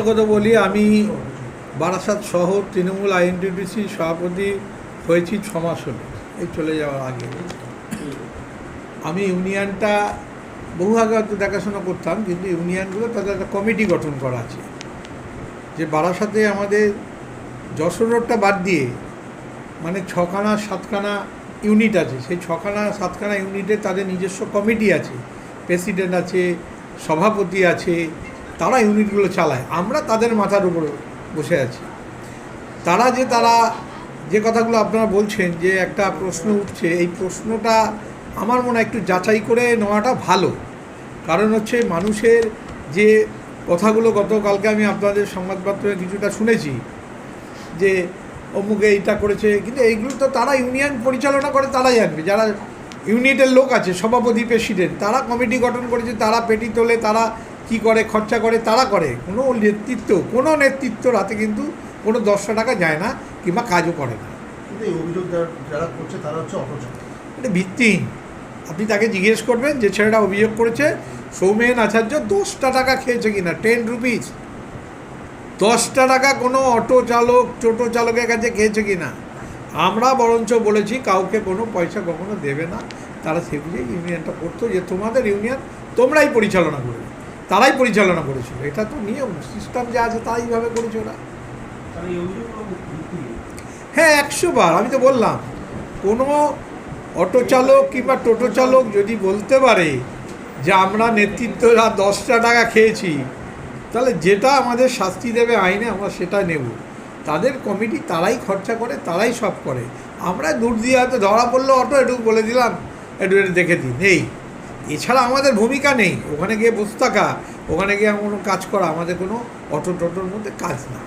কথা বলি, আমি বারাসাত শহর তৃণমূল আইএনটিটিসি সভাপতি হয়েছি 6 মাস হলো, এই চলে যাওয়ার আগে। আমি ইউনিয়নটা বহু আগে হয়তো দেখাশোনা করতাম, কিন্তু ইউনিয়নগুলো তাদের একটা কমিটি গঠন করা আছে, যে বারাসাতে আমাদের যশোর রোডটা বাদ দিয়ে মানে 6খানা 7খানা ইউনিট আছে, সেই 6খানা 7খানা ইউনিটে তাদের নিজস্ব কমিটি আছে, প্রেসিডেন্ট আছে, সভাপতি আছে, তারা ইউনিটগুলো চালায়, আমরা তাদের মাথার উপরে বসে আছি। তারা যে কথাগুলো আপনারা বলছেন, যে একটা প্রশ্ন উঠছে, এই প্রশ্নটা আমার মনে হয় একটু যাচাই করে নেওয়াটা ভালো। কারণ হচ্ছে মানুষের যে কথাগুলো, গতকালকে আমি আপনাদের সংবাদপত্রে কিছুটা শুনেছি যে অমুকে এইটা করেছে, কিন্তু এইগুলো তো তারা ইউনিয়ন পরিচালনা করে, তারা জানবে, যারা ইউনিটের লোক আছে, সভাপতি প্রেসিডেন্ট, তারা কমিটি গঠন করেছে, তারা পেটি তোলে, তারা কি করে, খরচা করে, তারা করে। কোনো নেতৃত্বর হাতে কিন্তু কোনো 10 টাকা যায় না, কিংবা কাজও করে না। কিন্তু এই অভিযোগ যারা করছে তারা হচ্ছে অটোচালক। এটা ভিত্তিহীন। আপনি তাকে জিজ্ঞেস করবেন যে ছেলেটা অভিযোগ করেছে সৌমেন আচার্য 10 টাকা খেয়েছে কিনা, 10 রুপিস, 10 টাকা কোনো অটো চালক, টোটো চালকের কাছে খেয়েছে কিনা। আমরা বরঞ্চ বলেছি কাউকে কোনো পয়সা কখনো দেবে না, তারা সেগুলো ইউনিয়নটা করতো, যে তোমাদের ইউনিয়ন তোমরাই পরিচালনা করবে, তারাই পরিচালনা করেছিল। এটা তো নিয়ম, সিস্টেম যা আছে তাই এইভাবে করেছে ওরা। হ্যাঁ, 100 বার আমি তো বললাম, কোনো অটো চালক কিংবা টোটো চালক যদি বলতে পারে যে আমরা নেতৃত্বরা 10 টাকা খেয়েছি, তাহলে যেটা আমাদের শাস্তি দেবে আইনে, আমরা সেটা নেব। তাদের কমিটি, তারাই খরচা করে, তারাই সব করে। আমরা দূর দিয়ে হয়তো ধরা পড়লো অটো, একটু বলে দিলাম, একটু দেখে দিন, এই এছাড়া আমাদের ভূমিকা নেই। ওখানে গিয়ে বসে থাকা, ওখানে গিয়ে কোনো কাজ করা আমাদের কোনো অটো টোটোর মধ্যে কাজ না।